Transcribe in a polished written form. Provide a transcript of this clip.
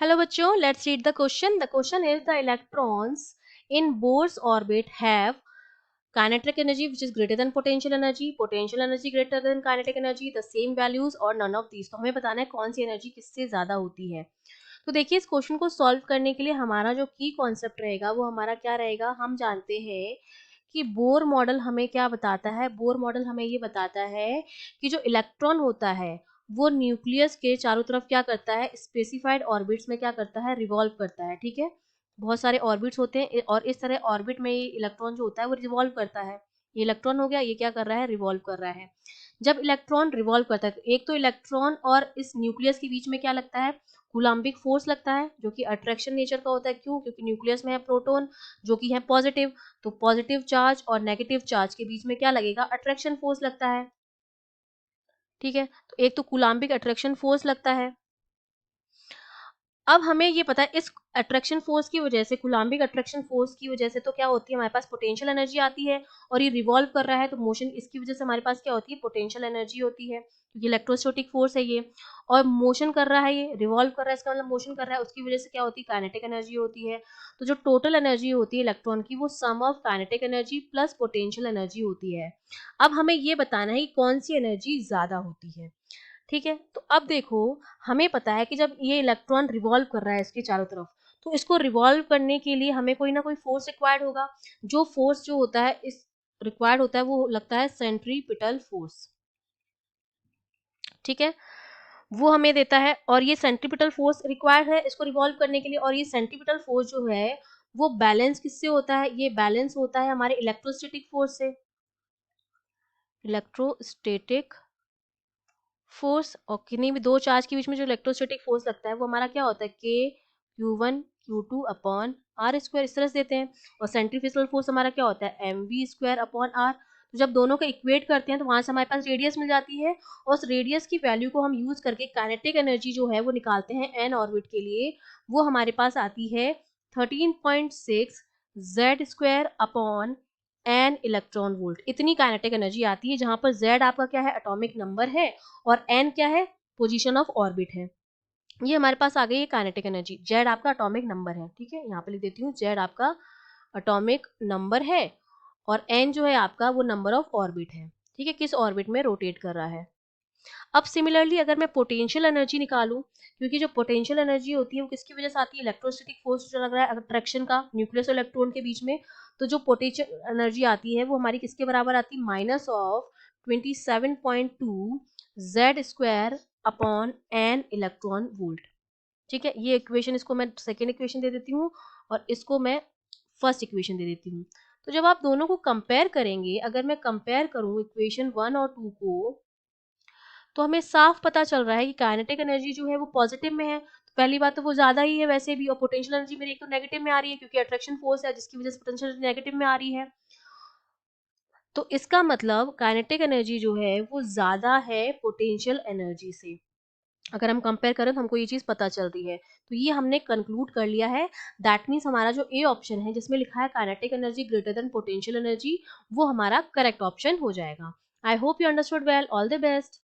Hello बच्चों, let's read the question. The question is the electrons in Bohr's orbit have kinetic energy which is greater than potential energy greater than kinetic energy, the same values or none of these. तो हमें बताना है कौन सी energy किससे ज़्यादा होती है। तो देखिए इस क्वेश्चन को सॉल्व करने के लिए हमारा जो की कॉन्सेप्ट रहेगा वो हमारा क्या रहेगा। हम जानते हैं कि बोर मॉडल हमें क्या बताता है। बोर मॉडल हमें ये बताता है कि जो इलेक्ट्रॉन होता है वो न्यूक्लियस के चारों तरफ क्या करता है, स्पेसिफाइड ऑर्बिट्स में क्या करता है, रिवॉल्व करता है। ठीक है, बहुत सारे ऑर्बिट्स होते हैं और इस तरह ऑर्बिट में ये इलेक्ट्रॉन जो होता है वो रिवॉल्व करता है। ये इलेक्ट्रॉन हो गया, ये क्या कर रहा है, रिवॉल्व कर रहा है। जब इलेक्ट्रॉन रिवॉल्व करता है तो एक तो इलेक्ट्रॉन और इस न्यूक्लियस के बीच में क्या लगता है, कूलाम्बिक फोर्स लगता है, जो कि अट्रैक्शन नेचर का होता है। क्यों? क्योंकि न्यूक्लियस में है प्रोटॉन जो कि है पॉजिटिव, तो पॉजिटिव चार्ज और नेगेटिव चार्ज के बीच में क्या लगेगा, अट्रैक्शन फोर्स लगता है। ठीक है, तो एक तो कूलाम्बिक अट्रैक्शन फोर्स लगता है। अब हमें ये पता है इस अट्रैक्शन फोर्स की वजह से, कूलाम्बिक अट्रैक्शन फोर्स की वजह से तो क्या होती है, हमारे पास पोटेंशियल एनर्जी आती है और ये रिवॉल्व कर रहा है तो मोशन इसकी वजह से हमारे पास क्या होती है, पोटेंशियल एनर्जी होती है, क्योंकि इलेक्ट्रोस्टैटिक फोर्स है ये। और मोशन कर रहा है, ये रिवॉल्व कर रहा है, इसका मतलब मोशन कर रहा है, उसकी वजह से क्या होती है, काइनेटिक एनर्जी होती है। तो जो टोटल एनर्जी होती है इलेक्ट्रॉन की वो sum of kinetic energy plus potential energy होती है। अब हमें ये बताना है कि कौन सी एनर्जी ज्यादा होती है। ठीक है, तो अब देखो हमें पता है कि जब ये इलेक्ट्रॉन रिवॉल्व कर रहा है इसके चारों तरफ, तो इसको रिवॉल्व करने के लिए हमें कोई ना कोई फोर्स रिक्वायर्ड होगा। जो फोर्स जो होता है इस रिक्वायर्ड होता है वो लगता है सेंट्रीपिटल फोर्स। ठीक है, वो हमें देता है और ये सेंट्रीपिटल फोर्स रिक्वायर्ड है इसको रिवॉल्व करने के लिए। और ये सेंट्रीपिटल फोर्स जो है वो बैलेंस किससे होता है, ये बैलेंस होता है हमारे इलेक्ट्रोस्टैटिक फोर्स से। इलेक्ट्रोस्टैटिक फोर्स और किन्हीं भी दो चार्ज के बीच में जो इलेक्ट्रोस्टैटिक फोर्स लगता है वो हमारा क्या होता है, के Q1 Q2 upon are square, इस तरह से देते हैं। और सेंट्रीफ्यूगल फोर्स हमारा क्या होता है, mv स्क्वायर अपॉन आर। तो जब दोनों को इक्वेट करते हैं तो वहां से हमारे पास रेडियस मिल जाती है और उस रेडियस की वैल्यू को हम यूज करके काइनेटिक एनर्जी जो है वो निकालते हैं एन ऑर्बिट के लिए। वो हमारे पास आती है 13.6 Z square upon an electron volt. इतनी काइनेटिक एनर्जी आती है, जहां पर जेड आपका क्या है, एटॉमिक नंबर है, और एन क्या है, पोजीशन ऑफ ऑर्बिट है। ये हमारे पास आ गई है काइनेटिक एनर्जी। जेड आपका एटॉमिक नंबर है। ठीक है, यहाँ पे लिख देती हूँ, जेड आपका एटॉमिक नंबर है और एन जो है आपका वो नंबर ऑफ ऑर्बिट है। ठीक है, किस ऑर्बिट में रोटेट कर रहा है। अब सिमिलरली अगर मैं पोटेंशियल एनर्जी निकालूं, क्योंकि जो पोटेंशियल एनर्जी होती है वो किसकी वजह से आती है, इलेक्ट्रोस्टैटिक फोर्स जो लग रहा है अट्रैक्शन का न्यूक्लियस और इलेक्ट्रॉन के बीच में। तो जो पोटेंशियल एनर्जी आती है वो हमारी किसके बराबर आती है, minus of 27.2 Z square upon an electron volt. ठीक है, ये इक्वेशन, इसको मैं सेकेंड इक्वेशन दे देती हूँ और इसको मैं फर्स्ट इक्वेशन दे देती हूँ। तो जब आप दोनों को कंपेयर करेंगे, अगर मैं कंपेयर करूँ इक्वेशन 1 और 2 को, तो हमें साफ पता चल रहा है कि काइनेटिक एनर्जी जो है वो पॉजिटिव में है। तो पहली बात तो वो ज्यादा ही है वैसे भी, और पोटेंशियल एनर्जी मेरी एक तो नेगेटिव में आ रही है क्योंकि अट्रैक्शन फोर्स है जिसकी वजह से पोटेंशियल एनर्जी नेगेटिव में आ रही है। तो इसका मतलब काइनेटिक एनर्जी जो है वो ज्यादा है पोटेंशियल एनर्जी से। अगर हम कंपेयर करें तो हमको ये चीज पता चल रही है। तो ये हमने कंक्लूड कर लिया है। दैट मीन्स हमारा जो ए ऑप्शन है जिसमें लिखा है kinetic energy greater than potential energy, वो हमारा करेक्ट ऑप्शन हो जाएगा। I hope you understood well. All the best.